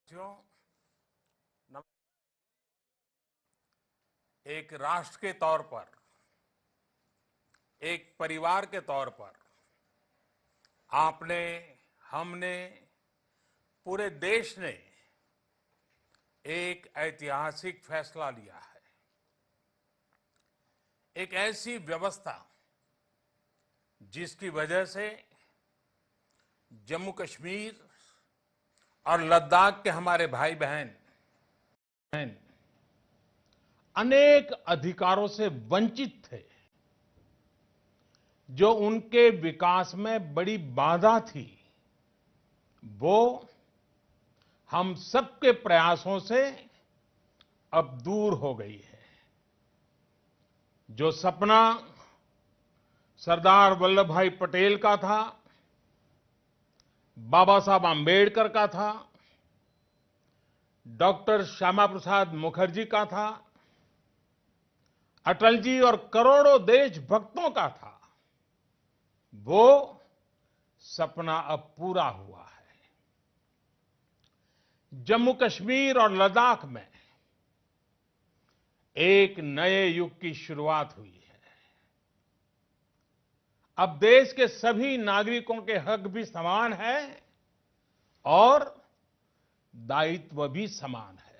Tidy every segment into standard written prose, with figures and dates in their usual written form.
साथियों, एक राष्ट्र के तौर पर, एक परिवार के तौर पर आपने, हमने, पूरे देश ने एक ऐतिहासिक फैसला लिया है। एक ऐसी व्यवस्था जिसकी वजह से जम्मू कश्मीर और लद्दाख के हमारे भाई बहन अनेक अधिकारों से वंचित थे, जो उनके विकास में बड़ी बाधा थी, वो हम सबके प्रयासों से अब दूर हो गई है। जो सपना सरदार वल्लभ भाई पटेल का था, बाबा साहब आंबेडकर का था, डॉक्टर श्यामा प्रसाद मुखर्जी का था, अटल जी और करोड़ों देशभक्तों का था, वो सपना अब पूरा हुआ है। जम्मू कश्मीर और लद्दाख में एक नए युग की शुरुआत हुई है। अब देश के सभी नागरिकों के हक भी समान है और दायित्व भी समान है।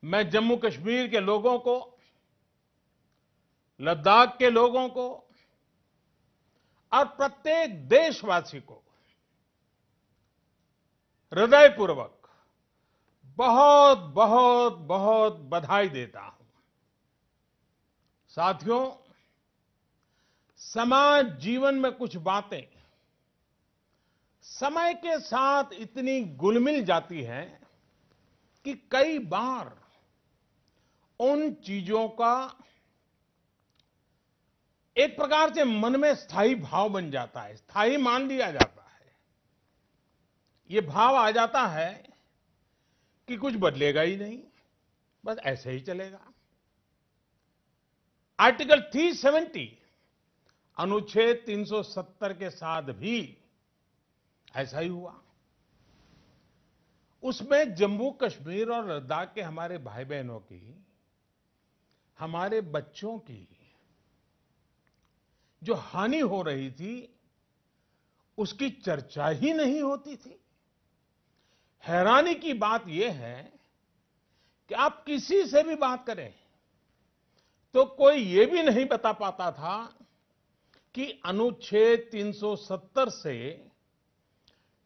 मैं जम्मू कश्मीर के लोगों को, लद्दाख के लोगों को और प्रत्येक देशवासी को हृदयपूर्वक बहुत बहुत बहुत बधाई देता हूं। साथियों, समाज जीवन में कुछ बातें समय के साथ इतनी घुल-मिल जाती हैं कि कई बार उन चीजों का एक प्रकार से मन में स्थायी भाव बन जाता है, स्थायी मान लिया जाता है। ये भाव आ जाता है कि कुछ बदलेगा ही नहीं, बस ऐसे ही चलेगा। आर्टिकल 370, अनुच्छेद 370 के साथ भी ऐसा ही हुआ। उसमें जम्मू कश्मीर और लद्दाख के हमारे भाई बहनों की, हमारे बच्चों की जो हानि हो रही थी, उसकी चर्चा ही नहीं होती थी। हैरानी की बात यह है कि आप किसी से भी बात करें तो कोई ये भी नहीं बता पाता था कि अनुच्छेद 370 से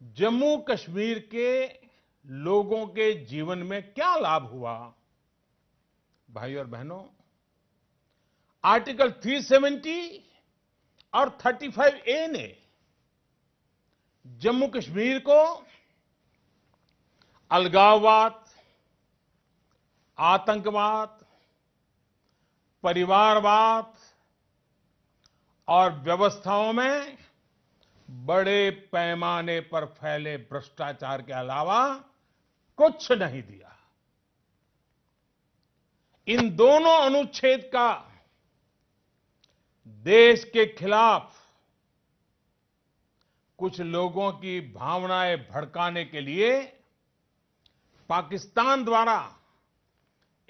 जम्मू कश्मीर के लोगों के जीवन में क्या लाभ हुआ। भाई और बहनों, आर्टिकल 370 और 35A ने जम्मू कश्मीर को अलगाववाद, आतंकवाद, परिवारवाद और व्यवस्थाओं में बड़े पैमाने पर फैले भ्रष्टाचार के अलावा कुछ नहीं दिया। इन दोनों अनुच्छेद का देश के खिलाफ कुछ लोगों की भावनाएं भड़काने के लिए पाकिस्तान द्वारा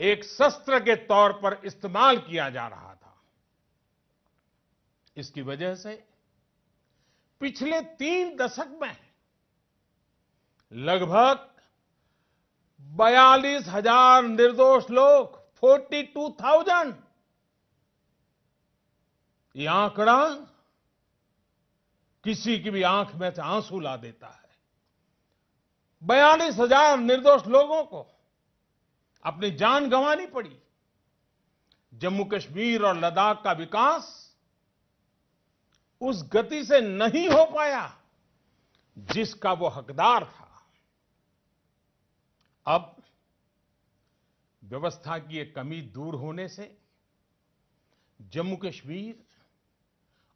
एक शस्त्र के तौर पर इस्तेमाल किया जा रहा था। इसकी वजह से पिछले 3 दशक में लगभग 42,000 निर्दोष लोग, 42,000, ये आंकड़ा किसी की भी आंख में से आंसू ला देता है। 42,000 निर्दोष लोगों को अपनी जान गंवानी पड़ी। जम्मू कश्मीर और लद्दाख का विकास उस गति से नहीं हो पाया जिसका वो हकदार था। अब व्यवस्था की ये कमी दूर होने से जम्मू कश्मीर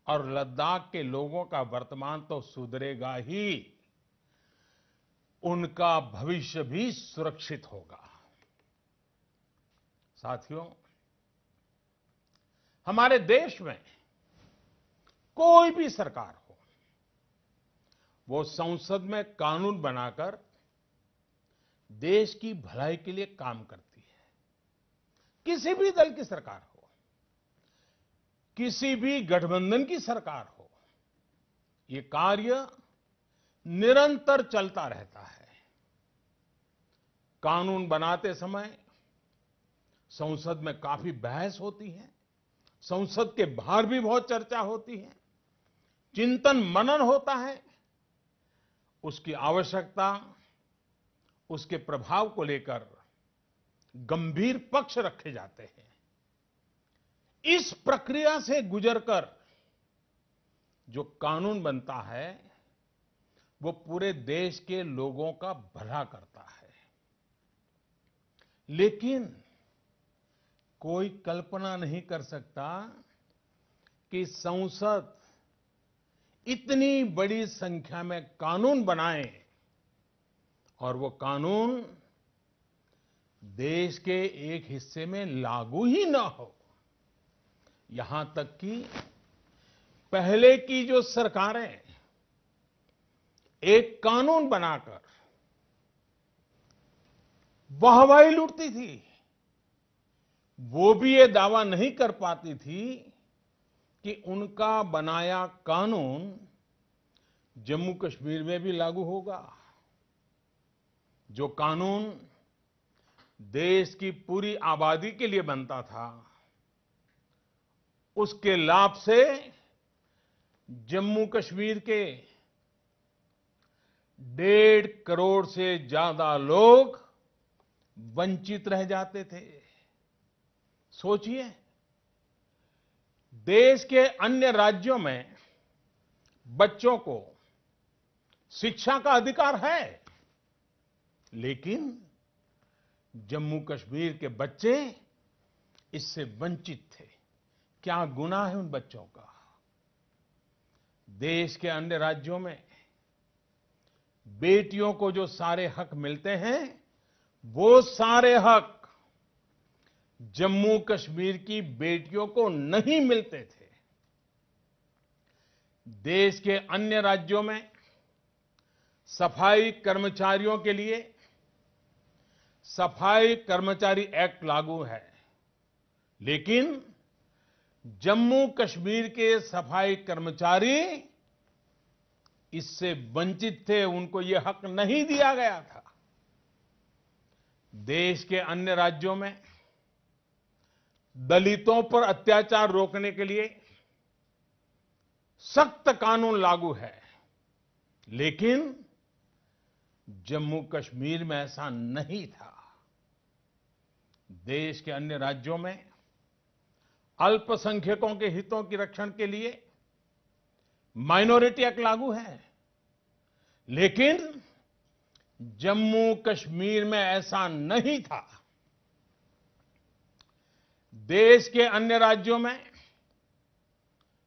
और लद्दाख के लोगों का वर्तमान तो सुधरेगा ही, उनका भविष्य भी सुरक्षित होगा। साथियों, हमारे देश में कोई भी सरकार हो, वो संसद में कानून बनाकर देश की भलाई के लिए काम करती है। किसी भी दल की सरकार हो, किसी भी गठबंधन की सरकार हो, ये कार्य निरंतर चलता रहता है। कानून बनाते समय संसद में काफी बहस होती है, संसद के बाहर भी बहुत चर्चा होती है, चिंतन मनन होता है, उसकी आवश्यकता, उसके प्रभाव को लेकर गंभीर पक्ष रखे जाते हैं। इस प्रक्रिया से गुजरकर जो कानून बनता है वो पूरे देश के लोगों का भला करता है। लेकिन कोई कल्पना नहीं कर सकता कि संसद इतनी बड़ी संख्या में कानून बनाए और वो कानून देश के एक हिस्से में लागू ही ना हो। यहां तक कि पहले की जो सरकारें एक कानून बनाकर वाहवाही लूटती थी, वो भी ये दावा नहीं कर पाती थी कि उनका बनाया कानून जम्मू कश्मीर में भी लागू होगा। जो कानून देश की पूरी आबादी के लिए बनता था, उसके लाभ से जम्मू कश्मीर के 1.5 करोड़ से ज्यादा लोग वंचित रह जाते थे। सोचिए, देश के अन्य राज्यों में बच्चों को शिक्षा का अधिकार है, लेकिन जम्मू कश्मीर के बच्चे इससे वंचित थे। क्या गुनाह है उन बच्चों का? देश के अन्य राज्यों में बेटियों को जो सारे हक मिलते हैं, वो सारे हक जम्मू कश्मीर की बेटियों को नहीं मिलते थे। देश के अन्य राज्यों में सफाई कर्मचारियों के लिए सफाई कर्मचारी एक्ट लागू है, लेकिन जम्मू कश्मीर के सफाई कर्मचारी इससे वंचित थे, उनको यह हक नहीं दिया गया था। देश के अन्य राज्यों में दलितों पर अत्याचार रोकने के लिए सख्त कानून लागू है, लेकिन जम्मू कश्मीर में ऐसा नहीं था। देश के अन्य राज्यों में अल्पसंख्यकों के हितों की रक्षण के लिए माइनॉरिटी एक्ट लागू है, लेकिन जम्मू कश्मीर में ऐसा नहीं था। देश के अन्य राज्यों में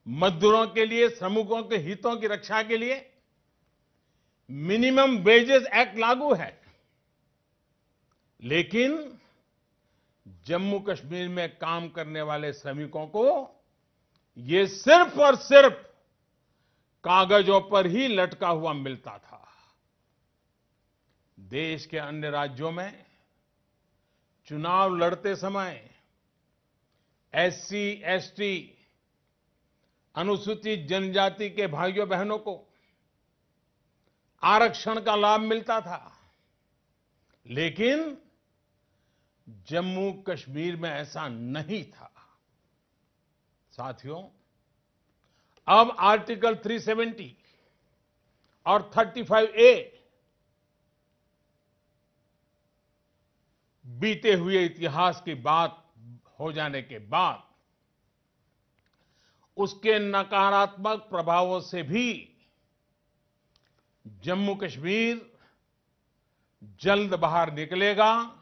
मजदूरों के लिए, श्रमिकों के हितों की रक्षा के लिए मिनिमम वेजेस एक्ट लागू है, लेकिन जम्मू कश्मीर में काम करने वाले श्रमिकों को ये सिर्फ और सिर्फ कागजों पर ही लटका हुआ मिलता था। देश के अन्य राज्यों में चुनाव लड़ते समय एससी, एसटी, अनुसूचित जनजाति के भाइयों बहनों को आरक्षण का लाभ मिलता था, लेकिन जम्मू कश्मीर में ऐसा नहीं था। साथियों, अब आर्टिकल 370 और 35A बीते हुए इतिहास की बात हो जाने के बाद उसके नकारात्मक प्रभावों से भी जम्मू कश्मीर जल्द बाहर निकलेगा,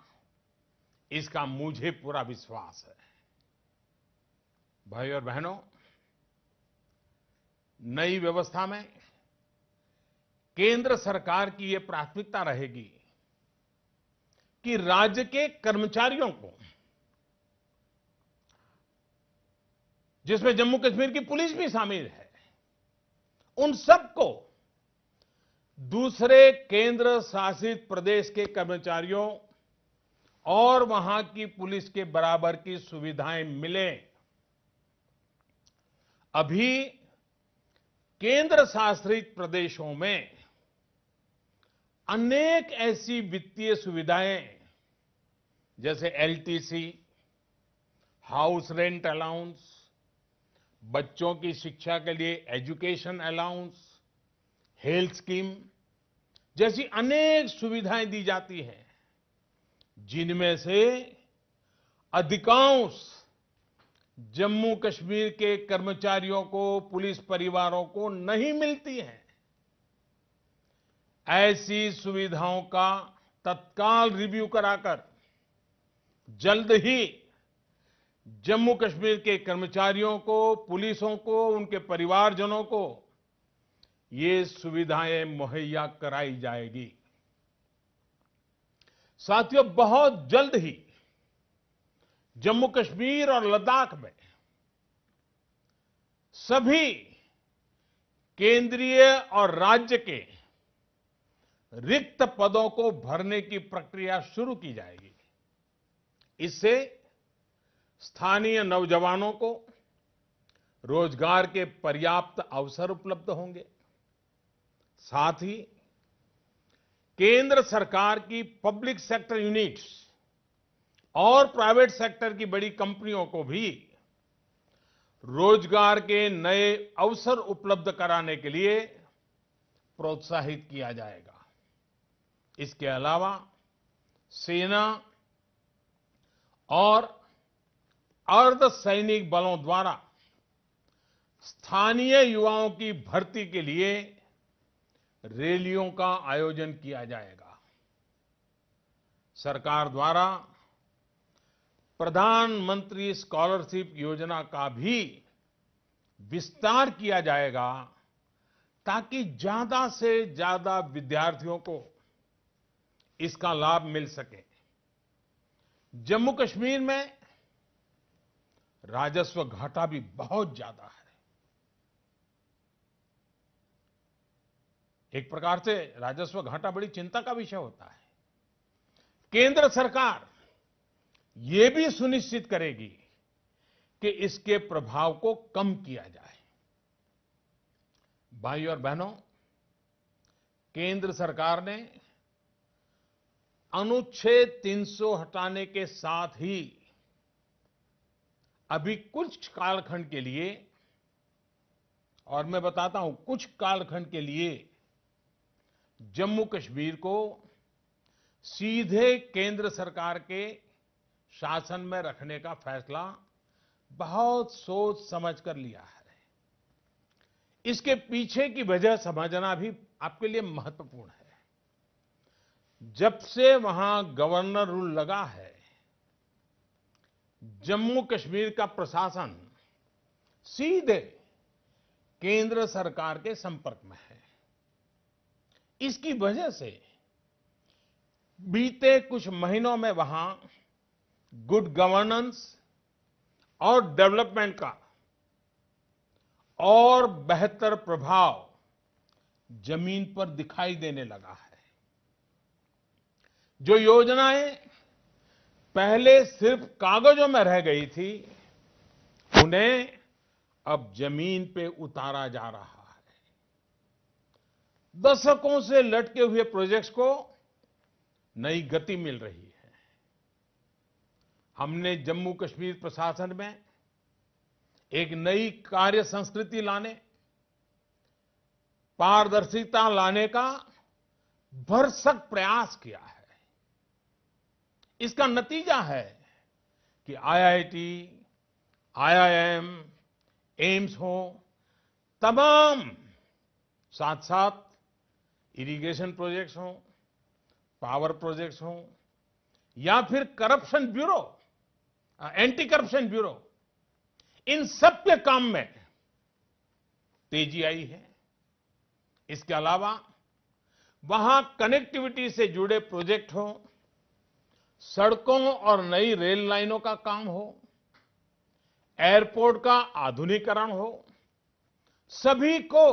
इसका मुझे पूरा विश्वास है। भाइयों और बहनों, नई व्यवस्था में केंद्र सरकार की यह प्राथमिकता रहेगी कि राज्य के कर्मचारियों को, जिसमें जम्मू कश्मीर की पुलिस भी शामिल है, उन सबको दूसरे केंद्र शासित प्रदेश के कर्मचारियों और वहां की पुलिस के बराबर की सुविधाएं मिलें। अभी केंद्र शासित प्रदेशों में अनेक ऐसी वित्तीय सुविधाएं जैसे एलटीसी, हाउस रेंट अलाउंस, बच्चों की शिक्षा के लिए एजुकेशन अलाउंस, हेल्थ स्कीम जैसी अनेक सुविधाएं दी जाती हैं, जिनमें से अधिकांश जम्मू कश्मीर के कर्मचारियों को, पुलिस परिवारों को नहीं मिलती हैं। ऐसी सुविधाओं का तत्काल रिव्यू कराकर जल्द ही जम्मू कश्मीर के कर्मचारियों को, पुलिसों को, उनके परिवारजनों को ये सुविधाएं मुहैया कराई जाएगी। साथियों, बहुत जल्द ही जम्मू कश्मीर और लद्दाख में सभी केंद्रीय और राज्य के रिक्त पदों को भरने की प्रक्रिया शुरू की जाएगी। इससे स्थानीय नौजवानों को रोजगार के पर्याप्त अवसर उपलब्ध होंगे। साथ ही केंद्र सरकार की पब्लिक सेक्टर यूनिट्स और प्राइवेट सेक्टर की बड़ी कंपनियों को भी रोजगार के नए अवसर उपलब्ध कराने के लिए प्रोत्साहित किया जाएगा। इसके अलावा सेना और अर्धसैनिक बलों द्वारा स्थानीय युवाओं की भर्ती के लिए रैलियों का आयोजन किया जाएगा। सरकार द्वारा प्रधानमंत्री स्कॉलरशिप योजना का भी विस्तार किया जाएगा ताकि ज्यादा से ज्यादा विद्यार्थियों को इसका लाभ मिल सके। जम्मू कश्मीर में राजस्व घाटा भी बहुत ज्यादा है। एक प्रकार से राजस्व घाटा बड़ी चिंता का विषय होता है। केंद्र सरकार ये भी सुनिश्चित करेगी कि इसके प्रभाव को कम किया जाए। भाइयों और बहनों, केंद्र सरकार ने अनुच्छेद 300 हटाने के साथ ही अभी कुछ कालखंड के लिए, और मैं बताता हूं कुछ कालखंड के लिए, जम्मू कश्मीर को सीधे केंद्र सरकार के शासन में रखने का फैसला बहुत सोच समझ कर लिया है। इसके पीछे की वजह समझना भी आपके लिए महत्वपूर्ण है। जब से वहां गवर्नर रूल लगा है, जम्मू कश्मीर का प्रशासन सीधे केंद्र सरकार के संपर्क में है। इसकी वजह से बीते कुछ महीनों में वहां गुड गवर्नेंस और डेवलपमेंट का और बेहतर प्रभाव जमीन पर दिखाई देने लगा है। जो योजनाएं पहले सिर्फ कागजों में रह गई थी, उन्हें अब जमीन पे उतारा जा रहा है। दशकों से लटके हुए प्रोजेक्ट्स को नई गति मिल रही है। हमने जम्मू कश्मीर प्रशासन में एक नई कार्य संस्कृति लाने, पारदर्शिता लाने का भरसक प्रयास किया है। इसका नतीजा है कि आईआईटी, आईआईएम, एम्स हो, तमाम साथ साथ इरिगेशन प्रोजेक्ट्स हों, पावर प्रोजेक्ट्स हों, या फिर corruption bureau, anti corruption bureau, इन सब के काम में तेजी आई है। इसके अलावा वहां कनेक्टिविटी से जुड़े प्रोजेक्ट हो, सड़कों और नई रेल लाइनों का काम हो, एयरपोर्ट का आधुनिकीकरण हो, सभी को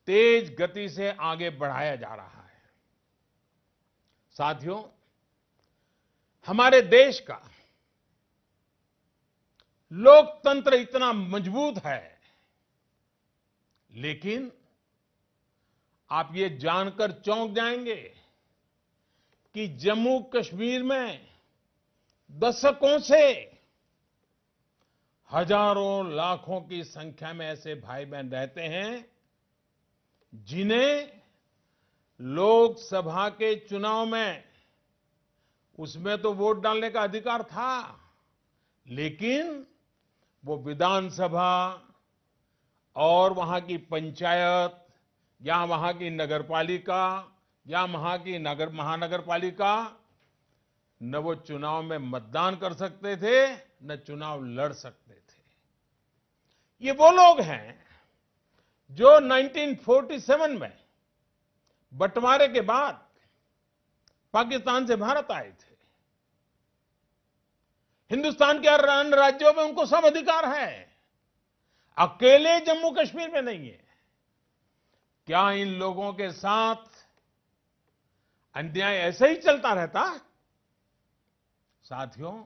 तेज गति से आगे बढ़ाया जा रहा है। साथियों, हमारे देश का लोकतंत्र इतना मजबूत है, लेकिन आप ये जानकर चौंक जाएंगे कि जम्मू कश्मीर में दशकों से हजारों लाखों की संख्या में ऐसे भाई बहन रहते हैं जिन्हें लोकसभा के चुनाव में उसमें तो वोट डालने का अधिकार था, लेकिन वो विधानसभा और वहां की पंचायत या वहां की नगरपालिका या वहां की महानगरपालिका न वो चुनाव में मतदान कर सकते थे न चुनाव लड़ सकते थे। ये वो लोग हैं जो 1947 में बंटवारे के बाद पाकिस्तान से भारत आए थे। हिंदुस्तान के अन्य राज्यों में उनको सब अधिकार है, अकेले जम्मू कश्मीर में नहीं है। क्या इन लोगों के साथ अन्याय ऐसे ही चलता रहता? साथियों,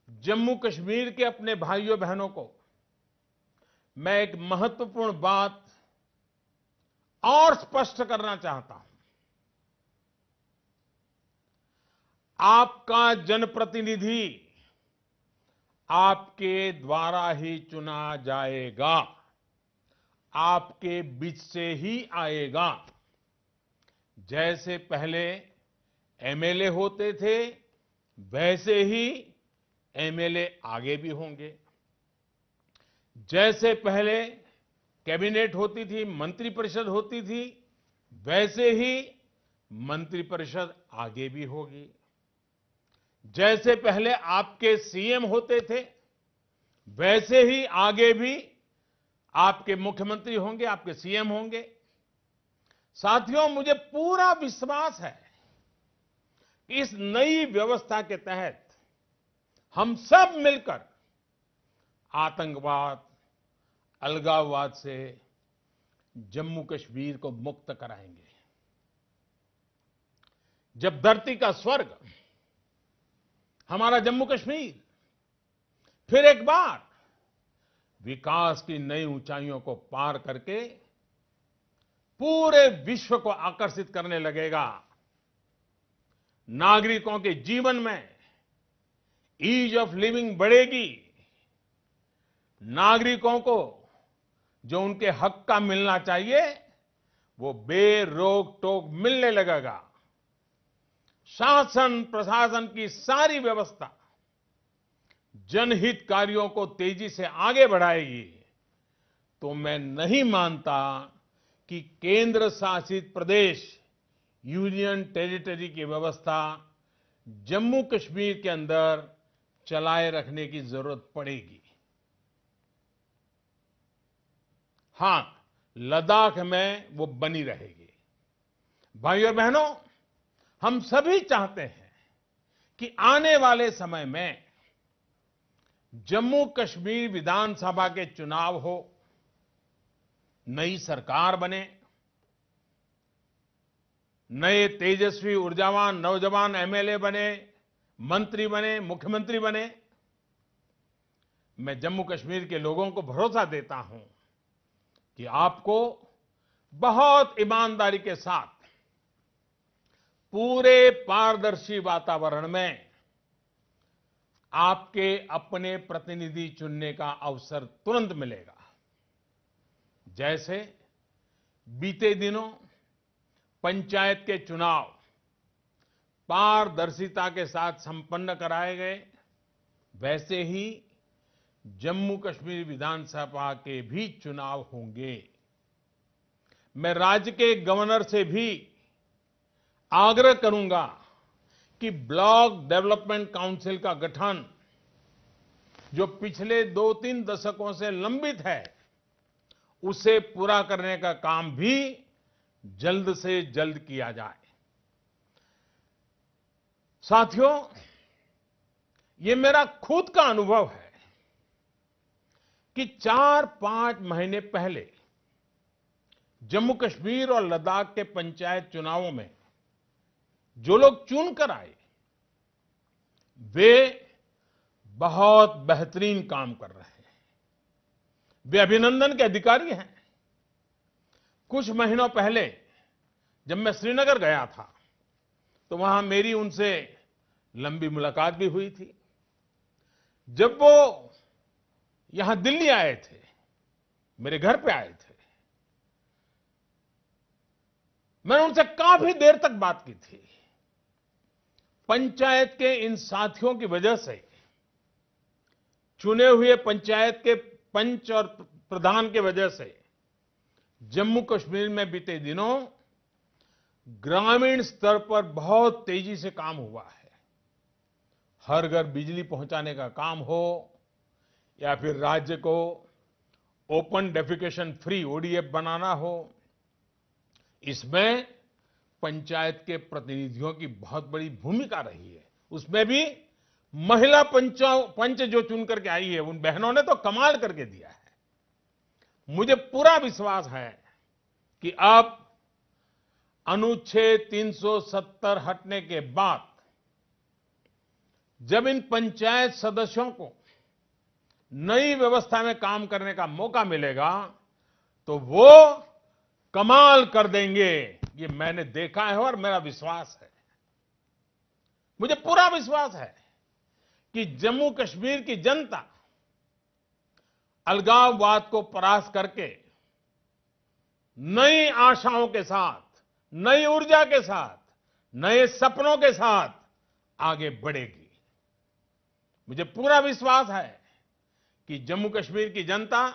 जम्मू कश्मीर के अपने भाइयों बहनों को मैं एक महत्वपूर्ण बात और स्पष्ट करना चाहता हूं। आपका जनप्रतिनिधि आपके द्वारा ही चुना जाएगा, आपके बीच से ही आएगा। जैसे पहले एमएलए होते थे, वैसे ही एमएलए आगे भी होंगे। जैसे पहले कैबिनेट होती थी, मंत्रिपरिषद होती थी, वैसे ही मंत्रिपरिषद आगे भी होगी। जैसे पहले आपके सीएम होते थे, वैसे ही आगे भी आपके मुख्यमंत्री होंगे, आपके सीएम होंगे। साथियों, मुझे पूरा विश्वास है कि इस नई व्यवस्था के तहत हम सब मिलकर आतंकवाद, अलगाववाद से जम्मू कश्मीर को मुक्त कराएंगे। जब धरती का स्वर्ग हमारा जम्मू कश्मीर फिर एक बार विकास की नई ऊंचाइयों को पार करके पूरे विश्व को आकर्षित करने लगेगा, नागरिकों के जीवन में ईज ऑफ लिविंग बढ़ेगी, नागरिकों को जो उनके हक का मिलना चाहिए वो बेरोक टोक मिलने लगेगा, शासन प्रशासन की सारी व्यवस्था जनहित कार्यों को तेजी से आगे बढ़ाएगी। तो मैं नहीं मानता कि केंद्र शासित प्रदेश, यूनियन टेरिटरी की व्यवस्था जम्मू कश्मीर के अंदर चलाए रखने की जरूरत पड़ेगी। हां, लद्दाख में वो बनी रहेगी। भाइयों और बहनों, हम सभी चाहते हैं कि आने वाले समय में जम्मू कश्मीर विधानसभा के चुनाव हो, नई सरकार बने, नए तेजस्वी ऊर्जावान नौजवान एमएलए बने, मंत्री बने, मुख्यमंत्री बने। मैं जम्मू कश्मीर के लोगों को भरोसा देता हूं कि आपको बहुत ईमानदारी के साथ पूरे पारदर्शी वातावरण में आपके अपने प्रतिनिधि चुनने का अवसर तुरंत मिलेगा। जैसे बीते दिनों पंचायत के चुनाव पारदर्शिता के साथ संपन्न कराए गए, वैसे ही जम्मू कश्मीर विधानसभा के भी चुनाव होंगे। मैं राज्य के गवर्नर से भी आग्रह करूंगा कि ब्लॉक डेवलपमेंट काउंसिल का गठन जो पिछले 2-3 दशकों से लंबित है, उसे पूरा करने का काम भी जल्द से जल्द किया जाए। साथियों, ये मेरा खुद का अनुभव है कि 4-5 महीने पहले जम्मू कश्मीर और लद्दाख के पंचायत चुनावों में जो लोग चुनकर आए, वे बहुत बेहतरीन काम कर रहे हैं। वे अभिनंदन के अधिकारी हैं। कुछ महीनों पहले जब मैं श्रीनगर गया था, तो वहां मेरी उनसे लंबी मुलाकात भी हुई थी। जब वो यहां दिल्ली आए थे, मेरे घर पे आए थे, मैंने उनसे काफी देर तक बात की थी। पंचायत के इन साथियों की वजह से, चुने हुए पंचायत के पंच और प्रधान के वजह से जम्मू कश्मीर में बीते दिनों ग्रामीण स्तर पर बहुत तेजी से काम हुआ है। हर घर बिजली पहुंचाने का काम हो या फिर राज्य को ओपन डेफिकेशन फ्री ओडीएफ बनाना हो, इसमें पंचायत के प्रतिनिधियों की बहुत बड़ी भूमिका रही है। उसमें भी महिला पंच जो चुन करके आई है, उन बहनों ने तो कमाल करके दिया है। मुझे पूरा विश्वास है कि अब अनुच्छेद 370 हटने के बाद जब इन पंचायत सदस्यों को नई व्यवस्था में काम करने का मौका मिलेगा, तो वो कमाल कर देंगे। ये मैंने देखा है और मेरा विश्वास है। मुझे पूरा विश्वास है कि जम्मू कश्मीर की जनता अलगाववाद को परास्त करके नई आशाओं के साथ, नई ऊर्जा के साथ, नए सपनों के साथ आगे बढ़ेगी। मुझे पूरा विश्वास है कि जम्मू कश्मीर की जनता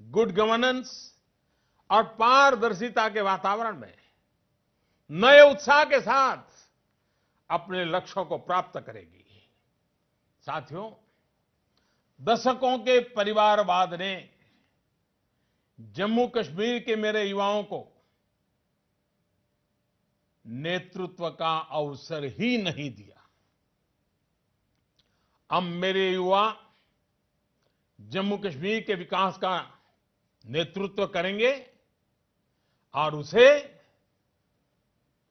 गुड गवर्नेंस और पारदर्शिता के वातावरण में नए उत्साह के साथ अपने लक्ष्यों को प्राप्त करेगी। साथियों, दशकों के परिवारवाद ने जम्मू कश्मीर के मेरे युवाओं को नेतृत्व का अवसर ही नहीं दिया। अब मेरे युवा जम्मू कश्मीर के विकास का नेतृत्व करेंगे और उसे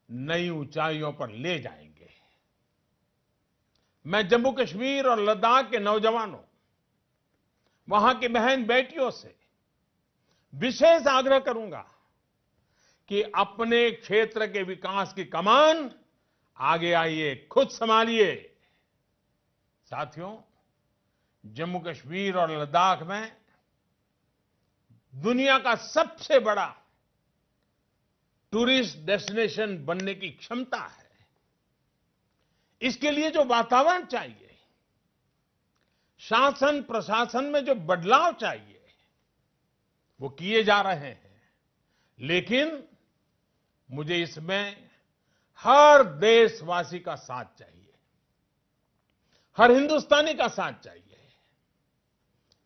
नई ऊंचाइयों पर ले जाएंगे। मैं जम्मू कश्मीर और लद्दाख के नौजवानों, वहां की बहन बेटियों से विशेष आग्रह करूंगा कि अपने क्षेत्र के विकास की कमान आगे आइए, खुद संभालिए। साथियों, जम्मू कश्मीर और लद्दाख में दुनिया का सबसे बड़ा टूरिस्ट डेस्टिनेशन बनने की क्षमता है। इसके लिए जो वातावरण चाहिए, शासन प्रशासन में जो बदलाव चाहिए, वो किए जा रहे हैं। लेकिन मुझे इसमें हर देशवासी का साथ चाहिए, हर हिंदुस्तानी का साथ चाहिए।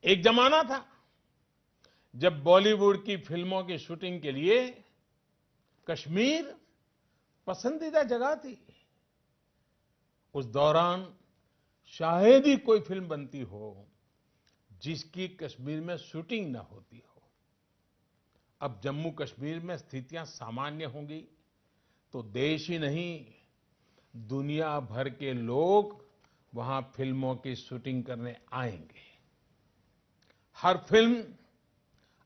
एक जमाना था जब बॉलीवुड की फिल्मों की शूटिंग के लिए कश्मीर पसंदीदा जगह थी। उस दौरान शायद ही कोई फिल्म बनती हो जिसकी कश्मीर में शूटिंग न होती हो। अब जम्मू कश्मीर में स्थितियां सामान्य होंगी तो देश ही नहीं, दुनिया भर के लोग वहां फिल्मों की शूटिंग करने आएंगे। हर फिल्म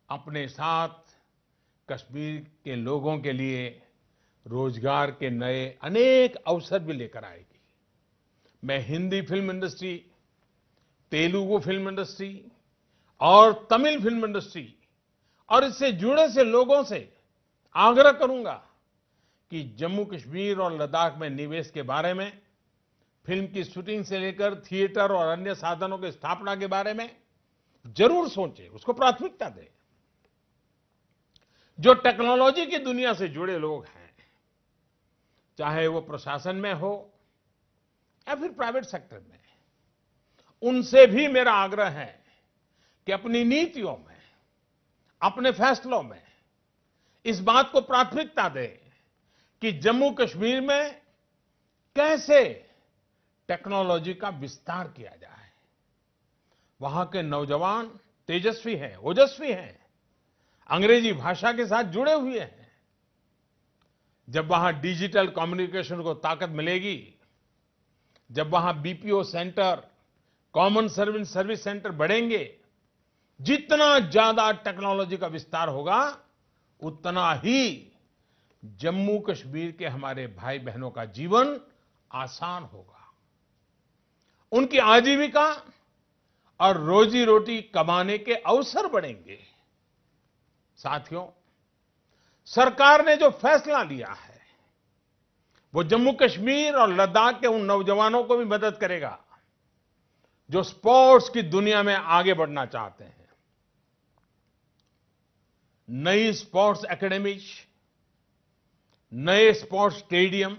अपने साथ कश्मीर के लोगों के लिए रोजगार के नए अनेक अवसर भी लेकर आएगी। मैं Hindi film industry, Telugu film industry और तमिल फिल्म इंडस्ट्री और इससे जुड़े से लोगों से आग्रह करूंगा कि जम्मू कश्मीर और लद्दाख में निवेश के बारे में, फिल्म की शूटिंग से लेकर थिएटर और अन्य साधनों की स्थापना के बारे में जरूर सोचें, उसको प्राथमिकता दें। जो टेक्नोलॉजी की दुनिया से जुड़े लोग हैं, चाहे वो प्रशासन में हो या फिर प्राइवेट सेक्टर में, उनसे भी मेरा आग्रह है कि अपनी नीतियों में, अपने फैसलों में इस बात को प्राथमिकता दें कि जम्मू कश्मीर में कैसे टेक्नोलॉजी का विस्तार किया जाए। वहां के नौजवान तेजस्वी हैं, ओजस्वी हैं अंग्रेजी भाषा के साथ जुड़े हुए हैं। जब वहां डिजिटल कम्युनिकेशन को ताकत मिलेगी, जब वहां BPO centre, common service centre बढ़ेंगे, जितना ज्यादा टेक्नोलॉजी का विस्तार होगा, उतना ही जम्मू कश्मीर के हमारे भाई बहनों का जीवन आसान होगा। उनकी आजीविका और रोजी रोटी कमाने के अवसर बढ़ेंगे। साथियों, सरकार ने जो फैसला लिया है, वो जम्मू कश्मीर और लद्दाख के उन नौजवानों को भी मदद करेगा जो स्पोर्ट्स की दुनिया में आगे बढ़ना चाहते हैं। नई स्पोर्ट्स एकेडमीज, नए स्पोर्ट्स स्टेडियम,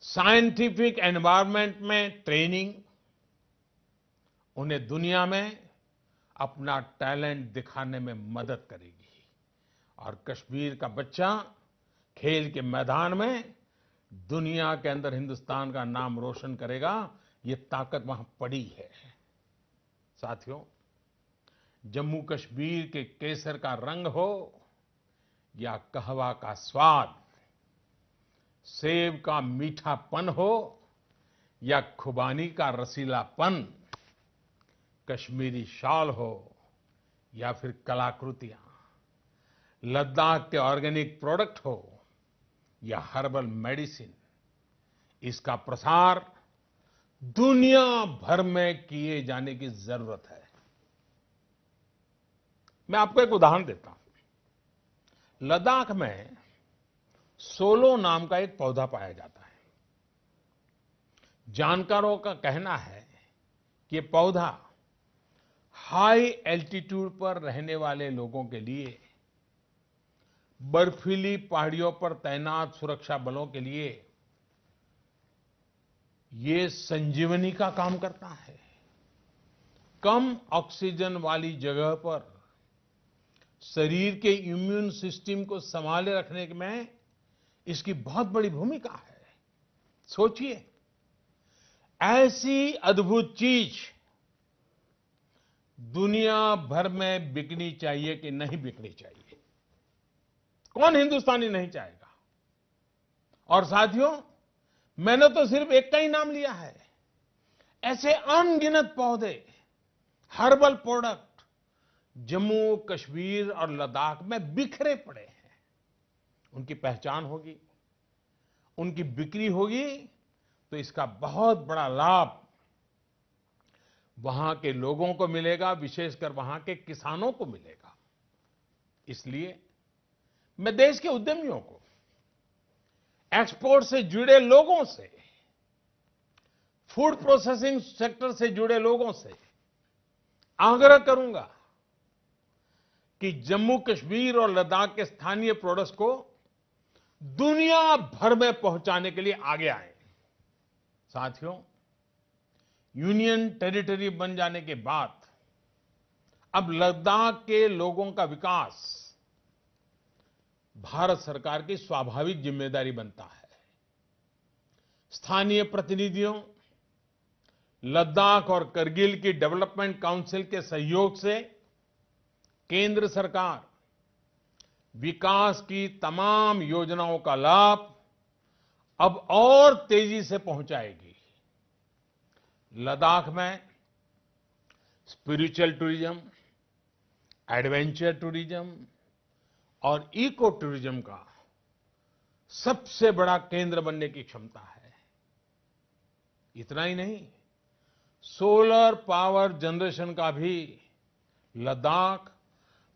साइंटिफिक एनवायरनमेंट में ट्रेनिंग, उन्हें दुनिया में अपना टैलेंट दिखाने में मदद करेगी। और कश्मीर का बच्चा खेल के मैदान में दुनिया के अंदर हिंदुस्तान का नाम रोशन करेगा, ये ताकत वहां पड़ी है। साथियों, जम्मू कश्मीर के केसर का रंग हो या कहवा का स्वाद, सेब का मीठापन हो या खुबानी का रसीलापन, कश्मीरी शॉल हो या फिर कलाकृतियां, लद्दाख के ऑर्गेनिक प्रोडक्ट हो या हर्बल मेडिसिन, इसका प्रसार दुनिया भर में किए जाने की जरूरत है। मैं आपको एक उदाहरण देता हूं। लद्दाख में सोलो नाम का एक पौधा पाया जाता है। जानकारों का कहना है कि ये पौधा हाई एल्टीट्यूड पर रहने वाले लोगों के लिए, बर्फीली पहाड़ियों पर तैनात सुरक्षा बलों के लिए ये संजीवनी का काम करता है। कम ऑक्सीजन वाली जगह पर शरीर के इम्यून सिस्टम को संभाले रखने में इसकी बहुत बड़ी भूमिका है। सोचिए, ऐसी अद्भुत चीज दुनिया भर में बिकनी चाहिए कि नहीं बिकनी चाहिए? कौन हिंदुस्तानी नहीं चाहेगा? और साथियों, मैंने तो सिर्फ एक का ही नाम लिया है। ऐसे अनगिनत पौधे, हर्बल प्रोडक्ट जम्मू कश्मीर और लद्दाख में बिखरे पड़े हैं। उनकी पहचान होगी, उनकी बिक्री होगी, तो इसका बहुत बड़ा लाभ वहां के लोगों को मिलेगा, विशेषकर वहां के किसानों को मिलेगा। इसलिए मैं देश के उद्यमियों को, एक्सपोर्ट से जुड़े लोगों से, फूड प्रोसेसिंग सेक्टर से जुड़े लोगों से आग्रह करूंगा कि जम्मू कश्मीर और लद्दाख के स्थानीय प्रोडक्ट्स को दुनिया भर में पहुंचाने के लिए आगे आए। साथियों, यूनियन टेरिटरी बन जाने के बाद अब लद्दाख के लोगों का विकास भारत सरकार की स्वाभाविक जिम्मेदारी बनता है। स्थानीय प्रतिनिधियों, लद्दाख और करगिल की डेवलपमेंट काउंसिल के सहयोग से केंद्र सरकार विकास की तमाम योजनाओं का लाभ अब और तेजी से पहुंचाएगी। लद्दाख में स्पिरिचुअल टूरिज्म, एडवेंचर टूरिज्म और इको टूरिज्म का सबसे बड़ा केंद्र बनने की क्षमता है। इतना ही नहीं, सोलर पावर जनरेशन का भी लद्दाख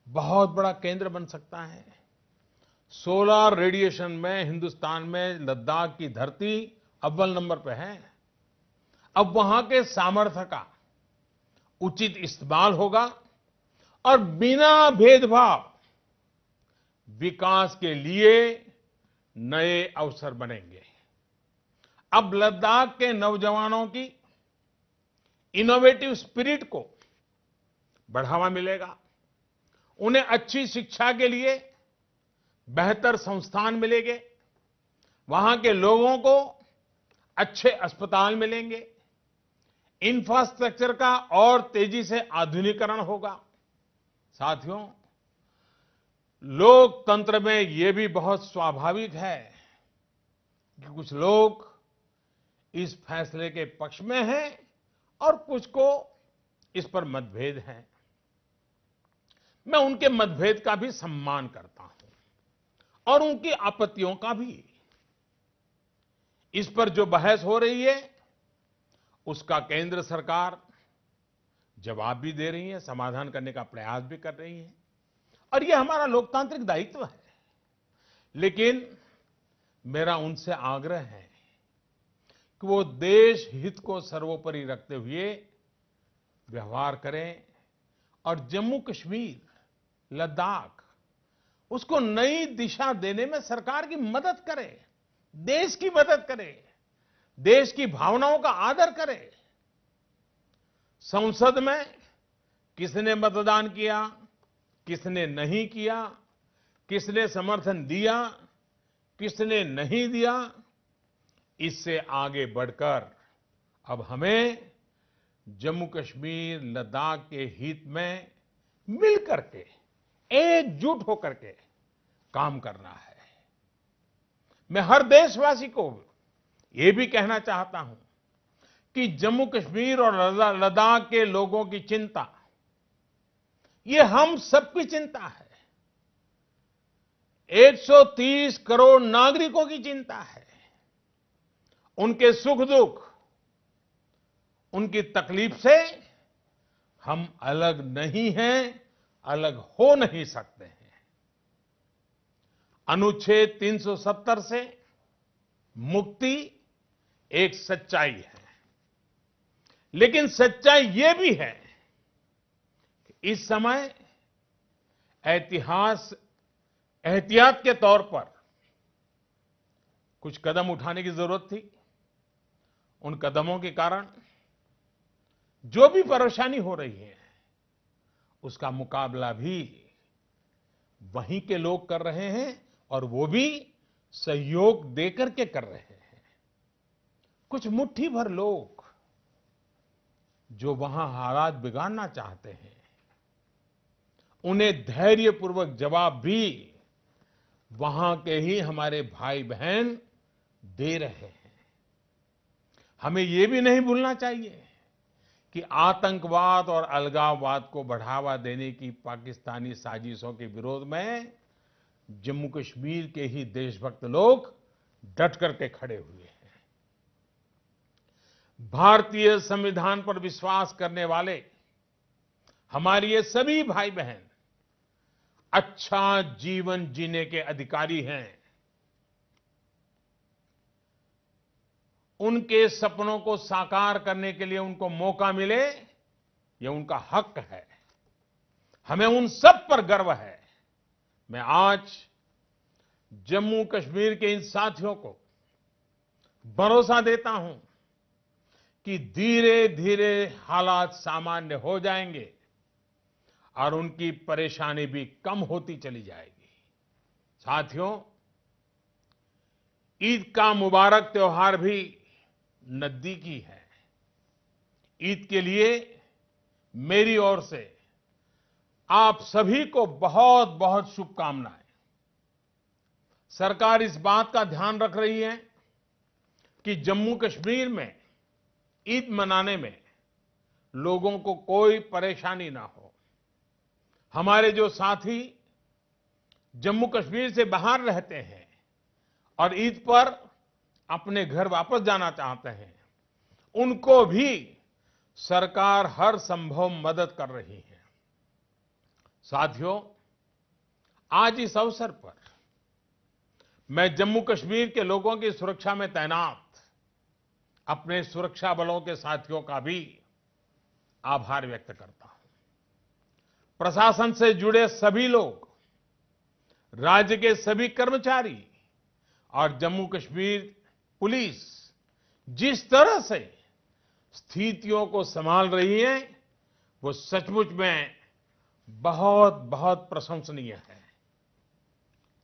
बहुत बड़ा केंद्र बन सकता है। सोलर रेडिएशन में हिंदुस्तान में लद्दाख की धरती अव्वल नंबर पे है। अब वहां के सामर्थ्य का उचित इस्तेमाल होगा और बिना भेदभाव विकास के लिए नए अवसर बनेंगे। अब लद्दाख के नौजवानों की इनोवेटिव स्पिरिट को बढ़ावा मिलेगा। उन्हें अच्छी शिक्षा के लिए बेहतर संस्थान मिलेंगे। वहां के लोगों को अच्छे अस्पताल मिलेंगे। इंफ्रास्ट्रक्चर का और तेजी से आधुनिकीकरण होगा। साथियों, लोकतंत्र में ये भी बहुत स्वाभाविक है कि कुछ लोग इस फैसले के पक्ष में हैं और कुछ को इस पर मतभेद है। मैं उनके मतभेद का भी सम्मान करता हूं और उनकी आपत्तियों का भी। इस पर जो बहस हो रही है उसका केंद्र सरकार जवाब भी दे रही है, समाधान करने का प्रयास भी कर रही है और यह हमारा लोकतांत्रिक दायित्व है। लेकिन मेरा उनसे आग्रह है कि वो देश हित को सर्वोपरि रखते हुए व्यवहार करें और जम्मू कश्मीर, लद्दाख उसको नई दिशा देने में सरकार की मदद करें, देश की मदद करें, देश की भावनाओं का आदर करें। संसद में किसने मतदान किया, किसने नहीं किया, किसने समर्थन दिया, किसने नहीं दिया, इससे आगे बढ़कर अब हमें जम्मू कश्मीर, लद्दाख के हित में मिलकर के, एकजुट होकर के काम करना है। मैं हर देशवासी को ये भी कहना चाहता हूं कि जम्मू कश्मीर और लद्दाख के लोगों की चिंता ये हम सबकी चिंता है। 130 करोड़ नागरिकों की चिंता है। उनके सुख दुख, उनकी तकलीफ से हम अलग नहीं हैं, अलग हो नहीं सकते हैं। अनुच्छेद 370 से मुक्ति एक सच्चाई है, लेकिन सच्चाई ये भी है कि इस समय एहतियात के तौर पर कुछ कदम उठाने की जरूरत थी। उन कदमों के कारण जो भी परेशानी हो रही है उसका मुकाबला भी वहीं के लोग कर रहे हैं और वो भी सहयोग देकर के कर रहे हैं। कुछ मुट्ठी भर लोग जो वहां हालात बिगाड़ना चाहते हैं उन्हें धैर्यपूर्वक जवाब भी वहां के ही हमारे भाई बहन दे रहे हैं। हमें ये भी नहीं भूलना चाहिए कि आतंकवाद और अलगाववाद को बढ़ावा देने की पाकिस्तानी साजिशों के विरोध में जम्मू कश्मीर के ही देशभक्त लोग डट करके खड़े हुए हैं। भारतीय संविधान पर विश्वास करने वाले हमारे ये सभी भाई बहन अच्छा जीवन जीने के अधिकारी हैं। उनके सपनों को साकार करने के लिए उनको मौका मिले, ये उनका हक है। हमें उन सब पर गर्व है। मैं आज जम्मू कश्मीर के इन साथियों को भरोसा देता हूं कि धीरे धीरे हालात सामान्य हो जाएंगे और उनकी परेशानी भी कम होती चली जाएगी। साथियों, ईद का मुबारक त्योहार भी नजदीकी है। ईद के लिए मेरी ओर से आप सभी को बहुत बहुत शुभकामनाएं। सरकार इस बात का ध्यान रख रही है कि जम्मू कश्मीर में ईद मनाने में लोगों को कोई परेशानी ना हो। हमारे जो साथी जम्मू कश्मीर से बाहर रहते हैं और ईद पर अपने घर वापस जाना चाहते हैं, उनको भी सरकार हर संभव मदद कर रही है। साथियों, आज इस अवसर पर मैं जम्मू कश्मीर के लोगों की सुरक्षा में तैनात अपने सुरक्षा बलों के साथियों का भी आभार व्यक्त करता हूं। प्रशासन से जुड़े सभी लोग, राज्य के सभी कर्मचारी और जम्मू कश्मीर पुलिस जिस तरह से स्थितियों को संभाल रही है वो सचमुच में बहुत बहुत प्रशंसनीय है।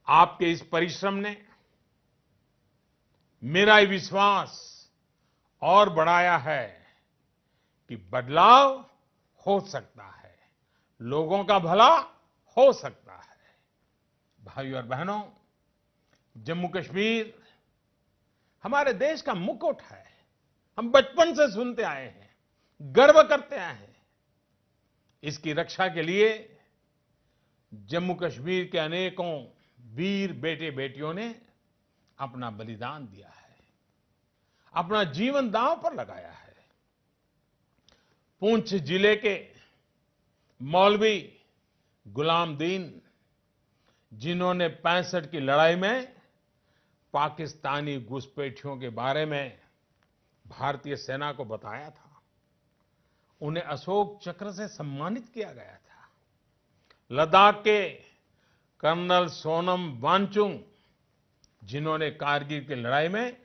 आपके इस परिश्रम ने मेरा ये विश्वास और बढ़ाया है कि बदलाव हो सकता है, लोगों का भला हो सकता है। भाइयों और बहनों, जम्मू कश्मीर हमारे देश का मुकुट है। हम बचपन से सुनते आए हैं, गर्व करते आए हैं। इसकी रक्षा के लिए जम्मू कश्मीर के अनेकों वीर बेटे बेटियों ने अपना बलिदान दिया है, अपना जीवन दांव पर लगाया है। पुंछ जिले के मौलवी गुलाम दीन, जिन्होंने 65 की लड़ाई में पाकिस्तानी घुसपैठियों के बारे में भारतीय सेना को बताया था, उन्हें अशोक चक्र से सम्मानित किया गया था। लद्दाख के कर्नल सोनम वांगचुक, जिन्होंने कारगिल की लड़ाई में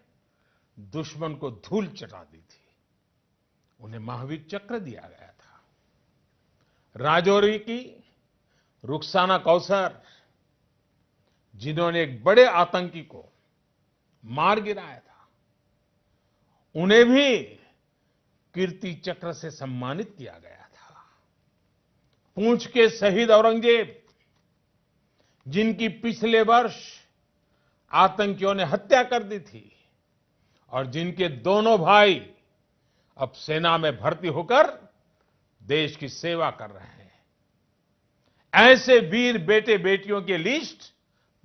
दुश्मन को धूल चटा दी थी, उन्हें महावीर चक्र दिया गया था। राजौरी की रुखसाना कौसर, जिन्होंने एक बड़े आतंकी को मार गिराया था, उन्हें भी कीर्ति चक्र से सम्मानित किया गया था। पुंछ के शहीद औरंगजेब, जिनकी पिछले वर्ष आतंकियों ने हत्या कर दी थी और जिनके दोनों भाई अब सेना में भर्ती होकर देश की सेवा कर रहे हैं। ऐसे वीर बेटे बेटियों की लिस्ट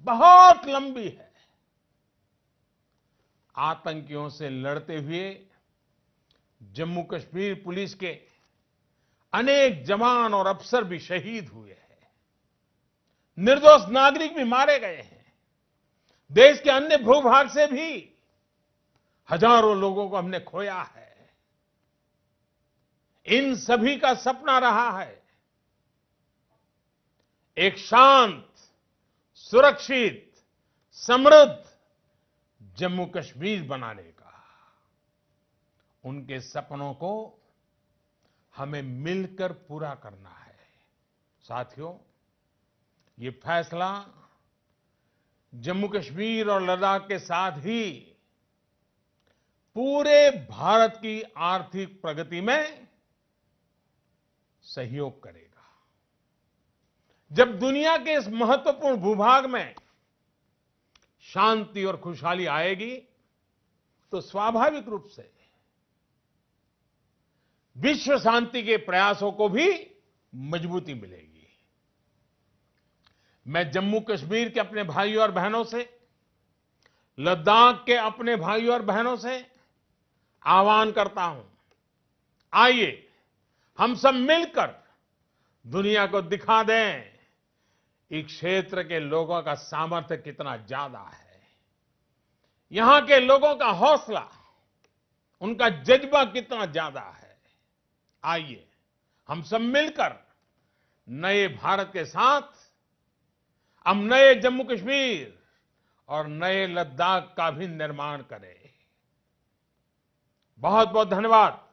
बहुत लंबी है। आतंकियों से लड़ते हुए जम्मू कश्मीर पुलिस के अनेक जवान और अफसर भी शहीद हुए हैं। निर्दोष नागरिक भी मारे गए हैं। देश के अन्य भूभाग से भी हजारों लोगों को हमने खोया है। इन सभी का सपना रहा है एक शांत, सुरक्षित, समृद्ध जम्मू कश्मीर बनाने का। उनके सपनों को हमें मिलकर पूरा करना है। साथियों, ये फैसला जम्मू कश्मीर और लद्दाख के साथ ही पूरे भारत की आर्थिक प्रगति में सहयोग करेगा। जब दुनिया के इस महत्वपूर्ण भूभाग में शांति और खुशहाली आएगी, तो स्वाभाविक रूप से विश्व शांति के प्रयासों को भी मजबूती मिलेगी। मैं जम्मू कश्मीर के अपने भाइयों और बहनों से, लद्दाख के अपने भाइयों और बहनों से आह्वान करता हूं, आइए हम सब मिलकर दुनिया को दिखा दें इस क्षेत्र के लोगों का सामर्थ्य कितना ज्यादा है। यहां के लोगों का हौसला, उनका जज्बा कितना ज्यादा है। आइए हम सब मिलकर नए भारत के साथ हम नए जम्मू कश्मीर और नए लद्दाख का भी निर्माण करें। बहुत बहुत धन्यवाद।